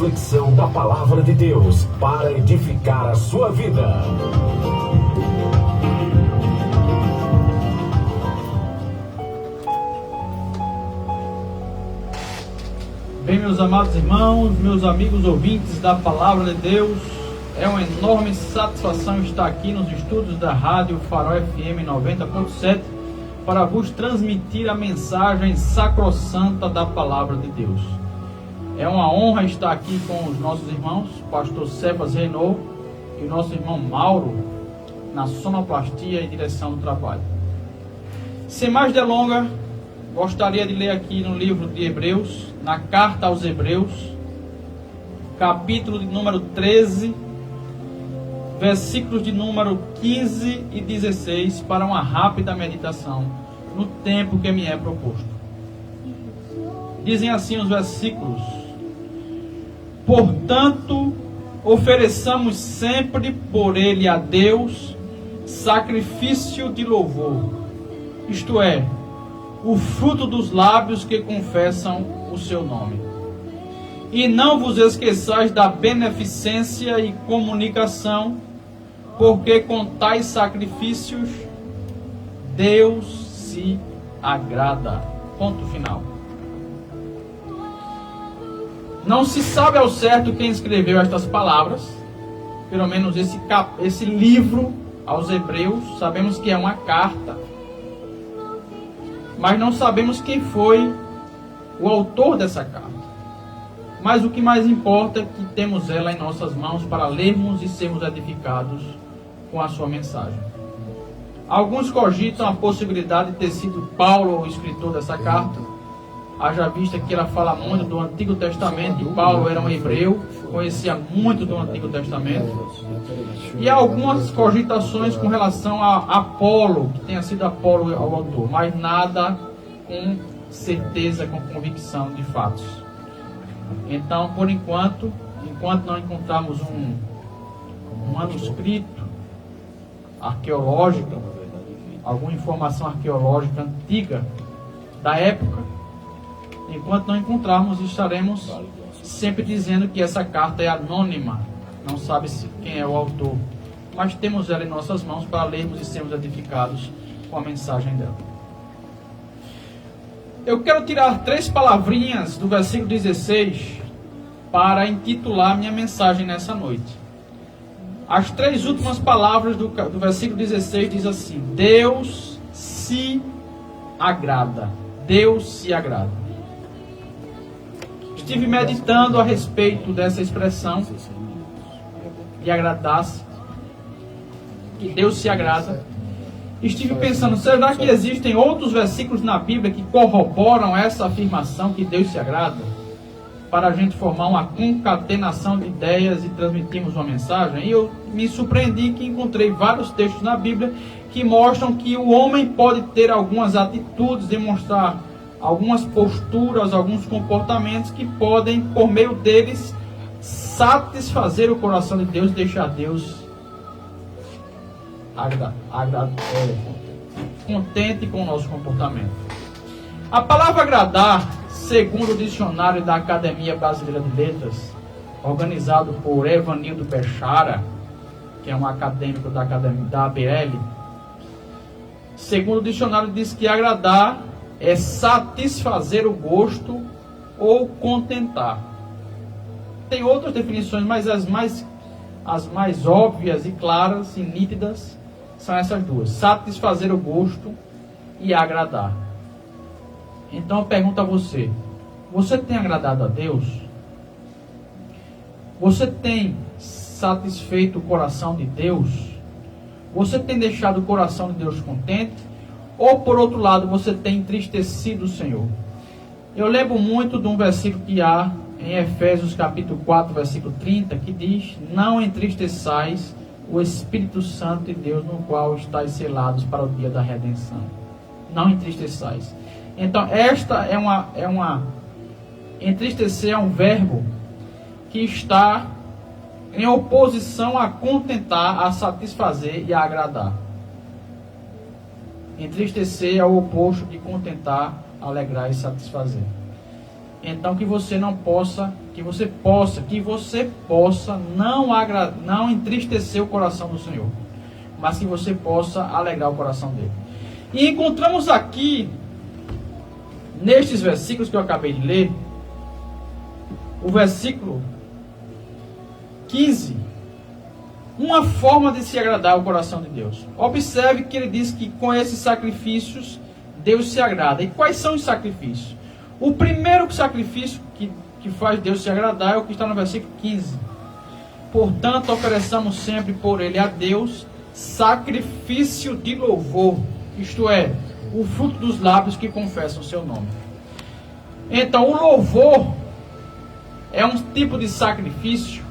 reflexão da Palavra de Deus para edificar a sua vida. Bem, meus amados irmãos, meus amigos ouvintes da Palavra de Deus, é uma enorme satisfação estar aqui nos estudos da Rádio Farol FM 90.7 para vos transmitir a mensagem sacrossanta da Palavra de Deus. É uma honra estar aqui com os nossos irmãos, pastor Cefas Renault e o nosso irmão Mauro, na sonoplastia e direção do trabalho. Sem mais delongas, gostaria de ler aqui no livro de Hebreus, na carta aos Hebreus, capítulo de número 13, versículos de número 15 e 16, para uma rápida meditação, no tempo que me é proposto. Dizem assim os versículos: portanto, ofereçamos sempre por ele a Deus sacrifício de louvor, isto é, o fruto dos lábios que confessam o seu nome. E não vos esqueçais da beneficência e comunicação, porque com tais sacrifícios Deus se agrada. Ponto final. Não se sabe ao certo quem escreveu estas palavras, pelo menos esse livro aos Hebreus. Sabemos que é uma carta, mas não sabemos quem foi o autor dessa carta. Mas o que mais importa é que temos ela em nossas mãos para lermos e sermos edificados com a sua mensagem. Alguns cogitam a possibilidade de ter sido Paulo o escritor dessa carta, haja vista que ela fala muito do Antigo Testamento, e Paulo era um hebreu, conhecia muito do Antigo Testamento. E há algumas cogitações com relação a Apolo, que tenha sido Apolo o autor, mas nada com certeza, com convicção de fatos. Então, por enquanto não encontrarmos um manuscrito arqueológico, alguma informação arqueológica antiga da época, enquanto não encontrarmos, estaremos sempre dizendo que essa carta é anônima, não sabe-se quem é o autor, mas temos ela em nossas mãos para lermos e sermos edificados com a mensagem dela. Eu quero tirar 3 palavrinhas do versículo 16 para intitular minha mensagem nessa noite. As 3 últimas palavras do versículo 16 diz assim: Deus se agrada. Deus se agrada. Estive meditando a respeito dessa expressão de agradar-se, que Deus se agrada. Estive pensando, será que existem outros versículos na Bíblia que corroboram essa afirmação que Deus se agrada? Para a gente formar uma concatenação de ideias e transmitirmos uma mensagem. E eu me surpreendi que encontrei vários textos na Bíblia que mostram que o homem pode ter algumas atitudes, demonstrar algumas posturas, alguns comportamentos que podem, por meio deles, satisfazer o coração de Deus e deixar Deus contente com o nosso comportamento. A palavra agradar, segundo o dicionário da Academia Brasileira de Letras, organizado por Evanildo Bechara, que é um acadêmico da ABL, segundo o dicionário diz que agradar é satisfazer o gosto ou contentar. Tem outras definições, mas as mais óbvias e claras e nítidas são essas duas: satisfazer o gosto e agradar. Então eu pergunto a você: você tem agradado a Deus? Você tem satisfeito o coração de Deus? Você tem deixado o coração de Deus contente? Ou por outro lado, você tem entristecido o Senhor? Eu lembro muito de um versículo que há em Efésios capítulo 4, versículo 30, que diz: não entristeçais o Espírito Santo de Deus, no qual estáis selados para o dia da redenção. Não entristeçais. Então, esta é uma entristecer é um verbo que está em oposição a contentar, a satisfazer e a agradar. Entristecer é o oposto de contentar, alegrar e satisfazer. Então que você possa não entristecer o coração do Senhor, mas que você possa alegrar o coração dele. E encontramos aqui, nestes versículos que eu acabei de ler, o versículo 15, uma forma de se agradar ao coração de Deus. Observe que ele diz que com esses sacrifícios Deus se agrada. E quais são os sacrifícios? O primeiro sacrifício que faz Deus se agradar é o que está no versículo 15. Portanto, ofereçamos sempre por ele a Deus sacrifício de louvor, isto é, o fruto dos lábios que confessam o seu nome. Então, o louvor é um tipo de sacrifício,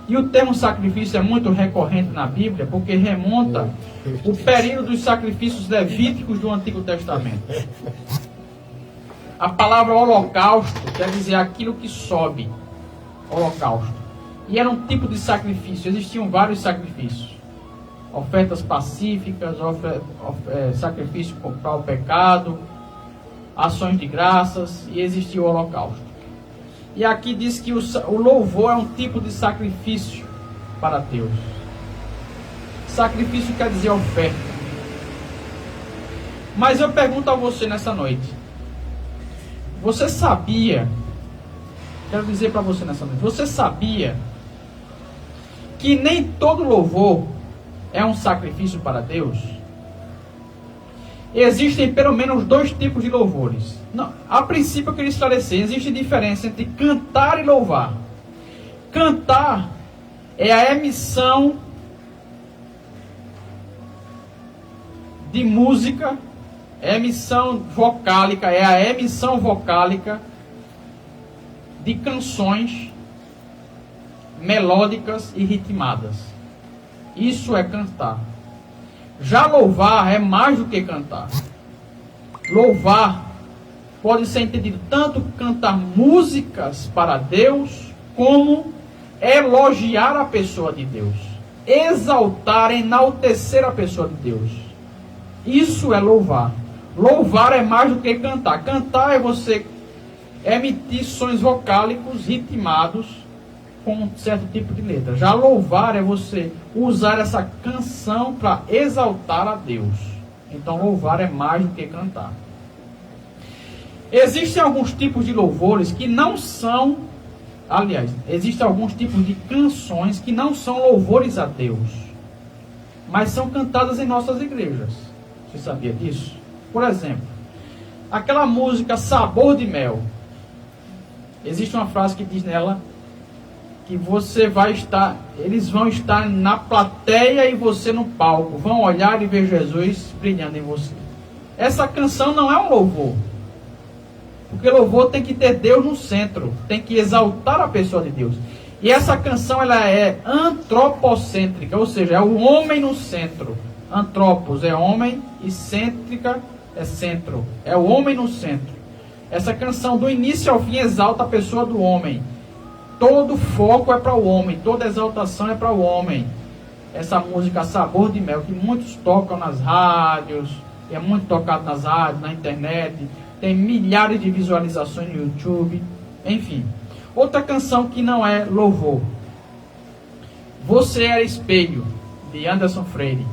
e o termo sacrifício é muito recorrente na Bíblia, porque remonta o período dos sacrifícios levíticos do Antigo Testamento. A palavra holocausto quer dizer aquilo que sobe, holocausto. E era um tipo de sacrifício, existiam vários sacrifícios. Ofertas pacíficas, sacrifício para o pecado, ações de graças, e existia o holocausto. E aqui diz que o louvor é um tipo de sacrifício para Deus. Sacrifício quer dizer oferta. Mas eu pergunto a você nessa noite, você sabia, quero dizer para você nessa noite, você sabia que nem todo louvor é um sacrifício para Deus? Existem pelo menos dois tipos de louvores. Não, a princípio eu queria esclarecer, existe diferença entre cantar e louvar. Cantar é a emissão de música, é a emissão vocálica de canções melódicas e ritmadas. Isso é cantar. Já louvar é mais do que cantar. Louvar pode ser entendido tanto cantar músicas para Deus, como elogiar a pessoa de Deus, exaltar, enaltecer a pessoa de Deus. Isso é louvar. Louvar é mais do que cantar. Cantar é você emitir sons vocálicos ritmados com um certo tipo de letra. Já louvar é você usar essa canção para exaltar a Deus. Então louvar é mais do que cantar. Existem alguns tipos de louvores que não são, existem alguns tipos de canções que não são louvores a Deus, mas são cantadas em nossas igrejas. Você sabia disso? Por exemplo, aquela música Sabor de Mel. Existe uma frase que diz nela que eles vão estar na plateia e você no palco, vão olhar e ver Jesus brilhando em você. Essa canção não é um louvor, porque louvor tem que ter Deus no centro, tem que exaltar a pessoa de Deus. E essa canção ela é antropocêntrica, ou seja, é o homem no centro. Antropos é homem e cêntrica é centro, é o homem no centro. Essa canção do início ao fim exalta a pessoa do homem. Todo foco é para o homem, toda exaltação é para o homem. Essa música Sabor de Mel, que muitos tocam nas rádios, é muito tocado nas rádios, na internet, tem milhares de visualizações no YouTube, enfim. Outra canção que não é louvor, Você é Espelho, de Anderson Freire.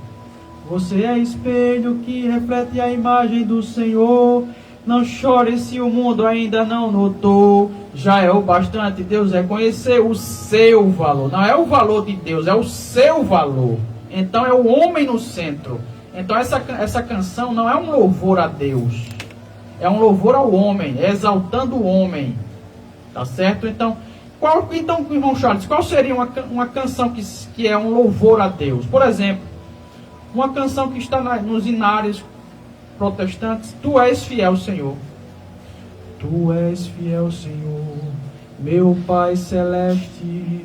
Você é espelho que reflete a imagem do Senhor. Não chore se o mundo ainda não notou. Já é o bastante Deus reconhecer o seu valor. Não é o valor de Deus, é o seu valor. Então é o homem no centro. Então essa canção não é um louvor a Deus, é um louvor ao homem, é exaltando o homem. Tá certo? Então, irmão Charles, qual seria uma canção que é um louvor a Deus? Por exemplo, uma canção que está nos hinários protestantes: Tu és fiel, Senhor. Tu és fiel, Senhor, meu Pai celeste,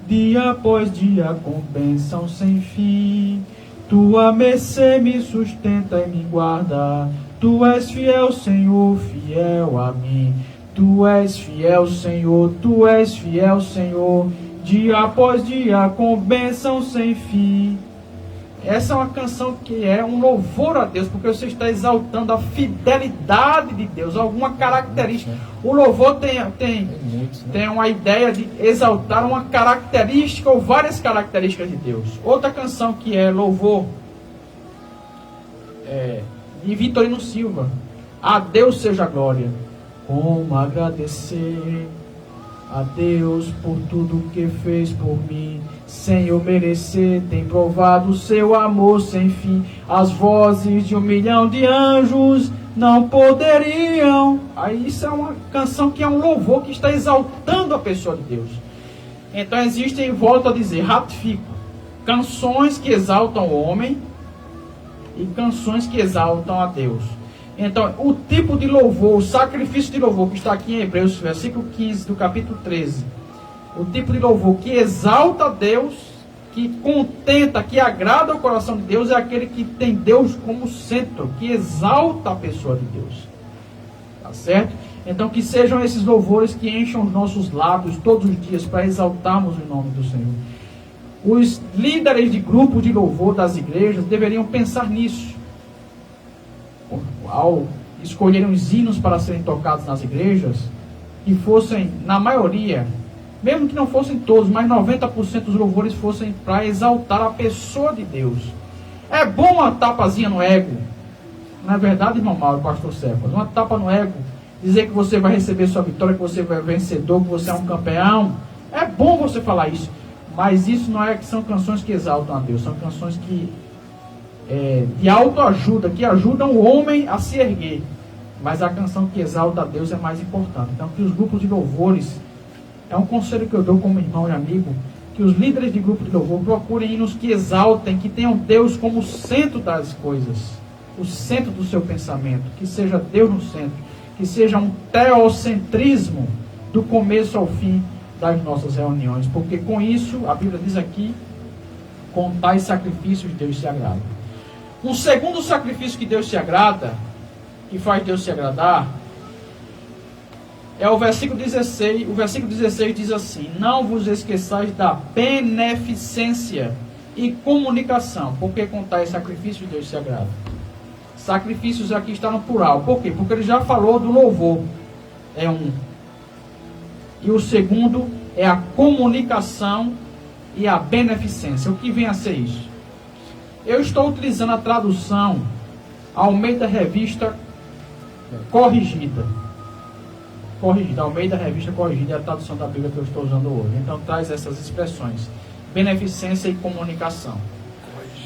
dia após dia com bênção sem fim. Tua mercê me sustenta e me guarda. Tu és fiel, Senhor, fiel a mim. Tu és fiel, Senhor, tu és fiel, Senhor, dia após dia com bênção sem fim. Essa é uma canção que é um louvor a Deus, porque você está exaltando a fidelidade de Deus, alguma característica. O louvor tem uma ideia de exaltar uma característica ou várias características de Deus. Outra canção que é louvor de Vitorino Silva, a Deus seja a glória. Como agradecer a Deus por tudo que fez por mim, sem eu merecer, tem provado o seu amor sem fim. As vozes de 1 milhão de anjos não poderiam. Aí isso é uma canção que é um louvor que está exaltando a pessoa de Deus. Então existem, volto a dizer, ratifico, canções que exaltam o homem e canções que exaltam a Deus. Então, o tipo de louvor, o sacrifício de louvor que está aqui em Hebreus, versículo 15 do capítulo 13, o tipo de louvor que exalta a Deus, que contenta, que agrada o coração de Deus, é aquele que tem Deus como centro, que exalta a pessoa de Deus. Tá certo? Então, que sejam esses louvores que encham os nossos lábios todos os dias para exaltarmos o nome do Senhor. Os líderes de grupo de louvor das igrejas deveriam pensar nisso. Ao escolherem os hinos para serem tocados nas igrejas, que fossem, na maioria, mesmo que não fossem todos, mas 90% dos louvores fossem para exaltar a pessoa de Deus. É bom uma tapazinha no ego, não é verdade, irmão Mauro, pastor Cefas? Uma tapa no ego, dizer que você vai receber sua vitória, que você vai vencedor, que você é um campeão. É bom você falar isso, mas isso não é que são canções que exaltam a Deus, são canções que de autoajuda, que ajudam o homem a se erguer. Mas a canção que exalta a Deus é mais importante. Então, que os grupos de louvores, é um conselho que eu dou como irmão e amigo, que os líderes de grupo de louvor procurem hinos que exaltem, que tenham Deus como o centro das coisas, o centro do seu pensamento, que seja Deus no centro, que seja um teocentrismo do começo ao fim das nossas reuniões, porque com isso, a Bíblia diz aqui, com tais sacrifícios Deus se agrada. Um segundo sacrifício que Deus se agrada, que faz Deus se agradar, é o versículo 16. O versículo 16 diz assim: não vos esqueçais da beneficência e comunicação, porque com tais sacrifícios Deus se agrada. Sacrifícios aqui está no plural. Por quê? Porque ele já falou do louvor, é um. E o segundo é a comunicação e a beneficência. O que vem a ser isso? Eu estou utilizando a tradução Almeida Revista Corrigida. Almeida Revista Corrigida é a tradução da Bíblia que eu estou usando hoje. Então traz essas expressões: beneficência e comunicação.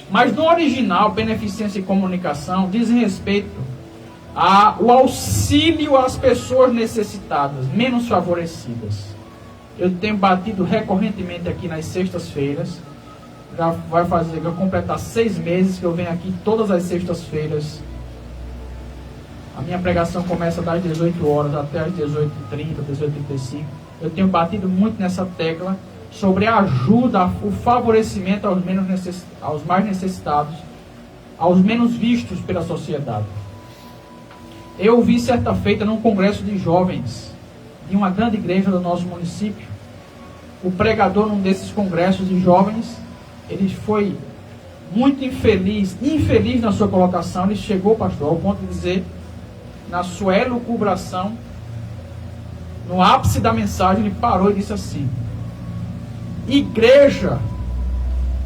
Mas no original, beneficência e comunicação dizem respeito ao auxílio às pessoas necessitadas, menos favorecidas. Eu tenho batido recorrentemente aqui nas sextas-feiras. Já vai completar 6 meses que eu venho aqui todas as sextas-feiras. A minha pregação começa das 18 horas até as 18h30, 18h35. Eu tenho batido muito nessa tecla sobre a ajuda, o favorecimento aos mais necessitados, aos menos vistos pela sociedade. Eu vi certa feita num congresso de jovens de uma grande igreja do nosso município. O pregador num desses congressos de jovens, ele foi muito infeliz na sua colocação. Ele chegou, pastor, ao ponto de dizer, na sua elucubração, no ápice da mensagem, ele parou e disse assim: igreja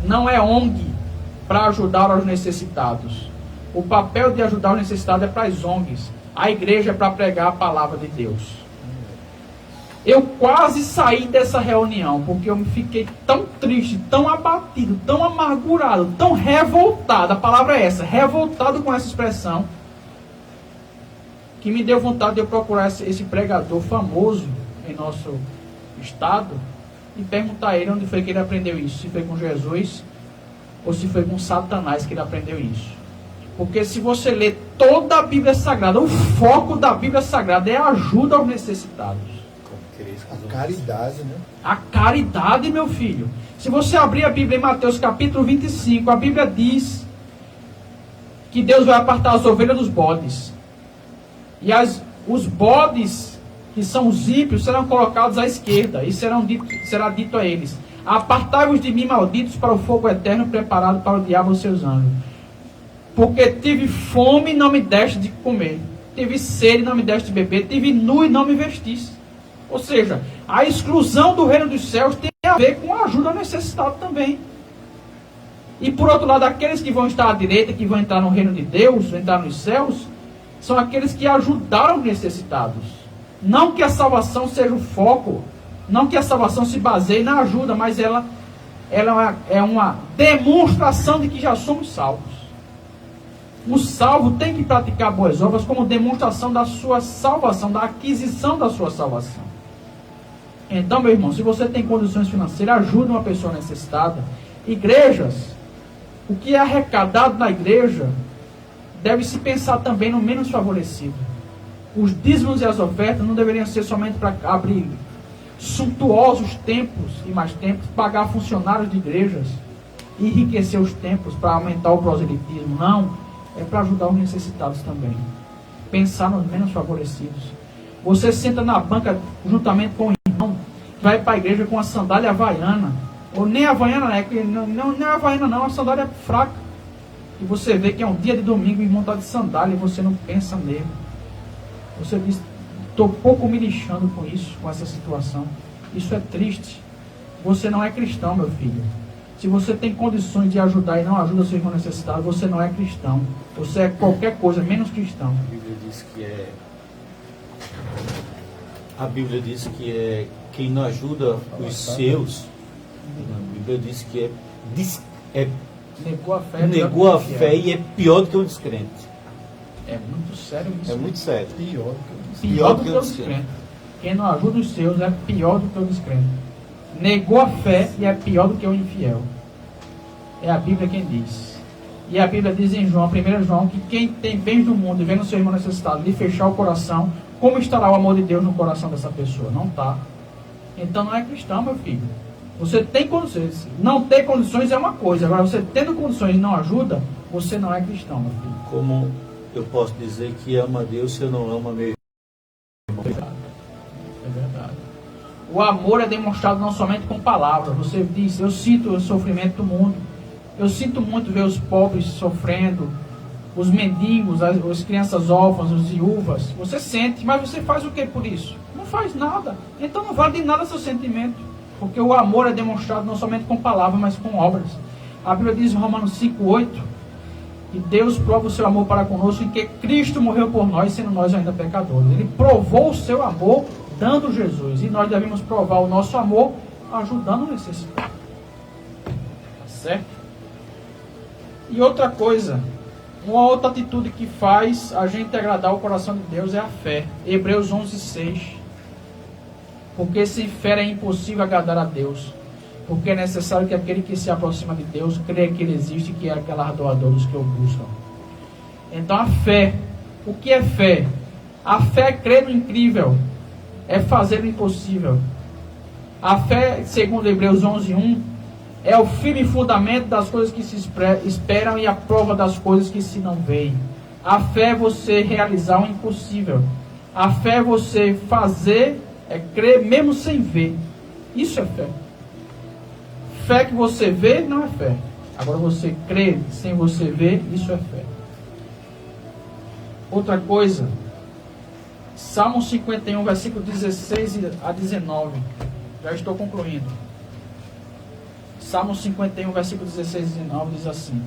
não é ONG para ajudar os necessitados. O papel de ajudar os necessitados é para as ONGs. A igreja é para pregar a palavra de Deus. Eu quase saí dessa reunião, porque eu me fiquei tão triste, tão abatido, tão amargurado, tão revoltado, a palavra é essa, revoltado com essa expressão, que me deu vontade de eu procurar esse pregador famoso em nosso estado e perguntar a ele onde foi que ele aprendeu isso, se foi com Jesus ou se foi com Satanás que ele aprendeu isso. Porque se você ler toda a Bíblia Sagrada, o foco da Bíblia Sagrada é a ajuda aos necessitados. A caridade, né? A caridade, meu filho. Se você abrir a Bíblia em Mateus capítulo 25, a Bíblia diz que Deus vai apartar as ovelhas dos bodes. E os bodes, que são os ímpios, serão colocados à esquerda. E será dito a eles: apartai-vos de mim, malditos, para o fogo eterno preparado para o diabo e os seus anjos. Porque tive fome e não me deste de comer, tive sede e não me deste de beber, tive nu e não me vestiste. Ou seja, a exclusão do reino dos céus tem a ver com a ajuda ao necessitado também. E por outro lado, aqueles que vão estar à direita, que vão entrar no reino de Deus, vão entrar nos céus, são aqueles que ajudaram os necessitados. Não que a salvação seja o foco, não que a salvação se baseie na ajuda, mas ela é uma demonstração de que já somos salvos. O salvo tem que praticar boas obras como demonstração da sua salvação, da aquisição da sua salvação. Então, meu irmão, se você tem condições financeiras, ajude uma pessoa necessitada. Igrejas, o que é arrecadado na igreja, deve-se pensar também no menos favorecido. Os dízimos e as ofertas não deveriam ser somente para abrir suntuosos templos e mais templos, pagar funcionários de igrejas, enriquecer os templos para aumentar o proselitismo. Não, é para ajudar os necessitados também. Pensar nos menos favorecidos. Você senta na banca juntamente com o irmão, vai para a igreja com a sandália havaiana, ou nem havaiana, né? Não é havaiana não, a sandália é fraca. E você vê que é um dia de domingo e o irmão está de sandália e você não pensa nele. Você diz, estou pouco me lixando com isso, com essa situação. Isso é triste. Você não é cristão, meu filho. Se você tem condições de ajudar e não ajuda seu irmão necessitado, você não é cristão. Você é qualquer coisa, menos cristão. A Bíblia diz que é quem não ajuda os seus. A Bíblia diz que negou a fé e é pior do que o descrente. É muito sério isso. É muito sério. Pior do que o descrente. Quem não ajuda os seus é pior do que o descrente. Negou a fé e é pior do que o infiel. É a Bíblia quem diz. E a Bíblia diz em João, 1 João, que quem tem bens do mundo e vendo o seu irmão necessitado lhe fechar o coração, como estará o amor de Deus no coração dessa pessoa? Não está. Então não é cristão, meu filho. Você tem condições. Não ter condições é uma coisa. Agora, você tendo condições e não ajuda, você não é cristão, meu filho. Como eu posso dizer que ama Deus se eu não amo a meu irmão? É verdade. O amor é demonstrado não somente com palavras. Você diz, eu sinto o sofrimento do mundo. Eu sinto muito ver os pobres sofrendo, os mendigos, as crianças órfãs, os viúvas. Você sente, mas você faz o que por isso? Não faz nada. Então não vale de nada seu sentimento. Porque o amor é demonstrado não somente com palavras, mas com obras. A Bíblia diz em Romanos 5:8 que Deus prova o seu amor para conosco em que Cristo morreu por nós, sendo nós ainda pecadores. Ele provou o seu amor dando Jesus. E nós devemos provar o nosso amor ajudando o necessitado. Tá certo? E outra coisa, uma outra atitude que faz a gente agradar o coração de Deus é a fé. Hebreus 11:6. Porque sem fé é impossível agradar a Deus. Porque é necessário que aquele que se aproxima de Deus creia que Ele existe e que é galardoador dos que o buscam. Então a fé, o que é fé? A fé é crer no incrível, é fazer o impossível. A fé, segundo Hebreus 11:1, é o firme fundamento das coisas que se esperam e a prova das coisas que se não veem. A fé é você realizar o impossível. A fé é você fazer, é crer mesmo sem ver. Isso é fé. Fé que você vê não é fé. Agora você crer sem você ver, isso é fé. Outra coisa, Salmo 51, versículo 16 a 19. Já estou concluindo. Salmo 51, versículo 16 e 19 diz assim: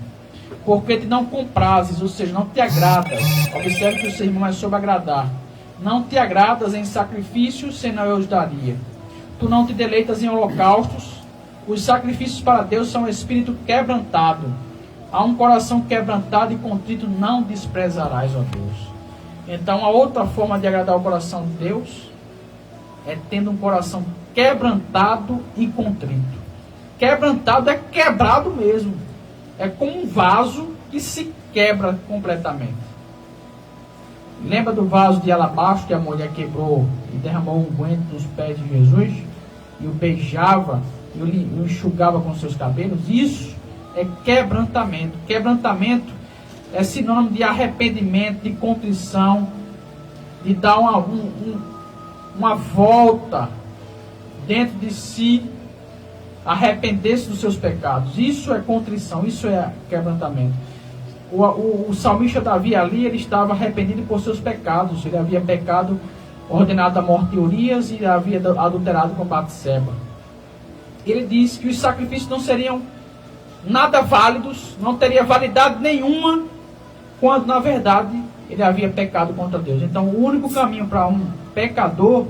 porque te não comprazes, ou seja, não te agradas. Observe que o sermão é sobre agradar. Não te agradas em sacrifícios, senão eu os daria. Tu não te deleitas em holocaustos. Os sacrifícios para Deus são um espírito quebrantado. A um coração quebrantado e contrito não desprezarás, ó Deus. Então, a outra forma de agradar o coração de Deus é tendo um coração quebrantado e contrito. Quebrantado é quebrado mesmo. É como um vaso que se quebra completamente. Lembra do vaso de alabastro que a mulher quebrou e derramou um unguento nos pés de Jesus? E o beijava e o enxugava com seus cabelos? Isso é quebrantamento. Quebrantamento é sinônimo de arrependimento, de contrição, de dar uma volta dentro de si arrepender-se dos seus pecados. Isso é contrição, isso é quebrantamento. O salmista Davi ali, ele estava arrependido por seus pecados. Ele havia pecado, ordenado a morte de Urias, e havia adulterado com Batseba. Ele disse que os sacrifícios não seriam nada válidos, não teria validade nenhuma, quando na verdade ele havia pecado contra Deus. Então o único caminho para um pecador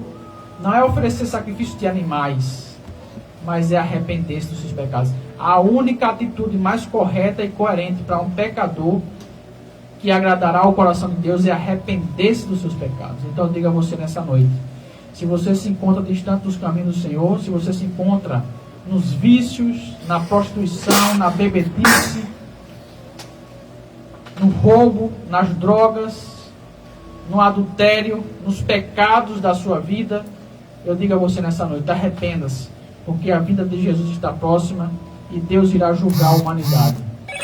não é oferecer sacrifício de animais, mas é arrepender-se dos seus pecados. A única atitude mais correta e coerente para um pecador que agradará ao coração de Deus é arrepender-se dos seus pecados. Então eu digo a você nessa noite, se você se encontra distante dos caminhos do Senhor, se você se encontra nos vícios, na prostituição, na bebedice, no roubo, nas drogas, no adultério, nos pecados da sua vida, eu digo a você nessa noite, arrependa-se, porque a vida de Jesus está próxima e Deus irá julgar a humanidade.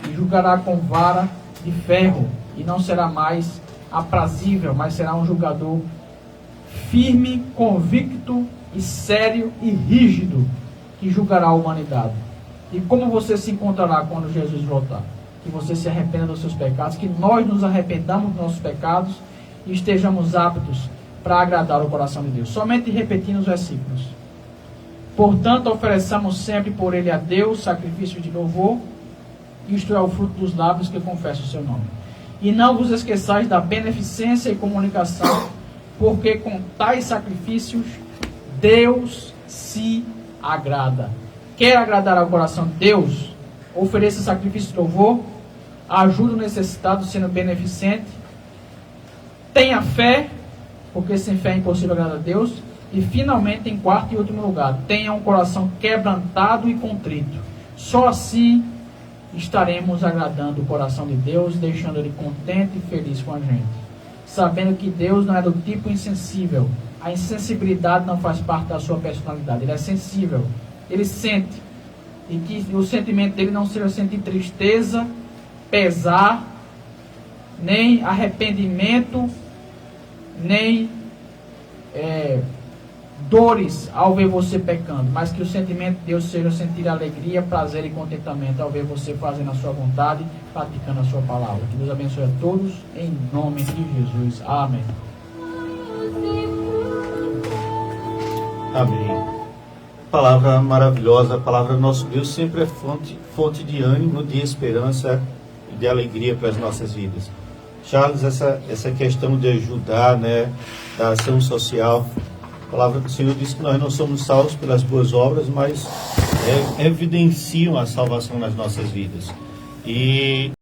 E julgará com vara de ferro, e não será mais aprazível, mas será um julgador firme, convicto e sério e rígido, que julgará a humanidade. E como você se encontrará quando Jesus voltar? Que você se arrependa dos seus pecados, que nós nos arrependamos dos nossos pecados e estejamos aptos para agradar o coração de Deus. Somente repetindo os versículos. Portanto, ofereçamos sempre por ele a Deus sacrifício de louvor, isto é o fruto dos lábios que confessam o seu nome. E não vos esqueçais da beneficência e comunicação, porque com tais sacrifícios Deus se agrada. Quer agradar ao coração de Deus? Ofereça sacrifício de louvor, ajuda o necessitado sendo beneficente, tenha fé, porque sem fé é impossível agradar a Deus, e finalmente, em quarto e último lugar, tenha um coração quebrantado e contrito. Só assim estaremos agradando o coração de Deus, deixando ele contente e feliz com a gente, sabendo que Deus não é do tipo insensível. A insensibilidade não faz parte da sua personalidade. Ele é sensível, ele sente, e que o sentimento dele não seja sentir tristeza, pesar, nem arrependimento, nem dores ao ver você pecando, mas que o sentimento de Deus seja sentir alegria, prazer e contentamento ao ver você fazendo a sua vontade, praticando a sua palavra. Que Deus abençoe a todos, em nome de Jesus. Amém. Amém. Palavra maravilhosa, a palavra do nosso Deus sempre é fonte de ânimo, de esperança e de alegria para as nossas vidas. Charles, essa questão de ajudar, né, da ação social, a palavra do Senhor diz que nós não somos salvos pelas boas obras, mas evidenciam a salvação nas nossas vidas. E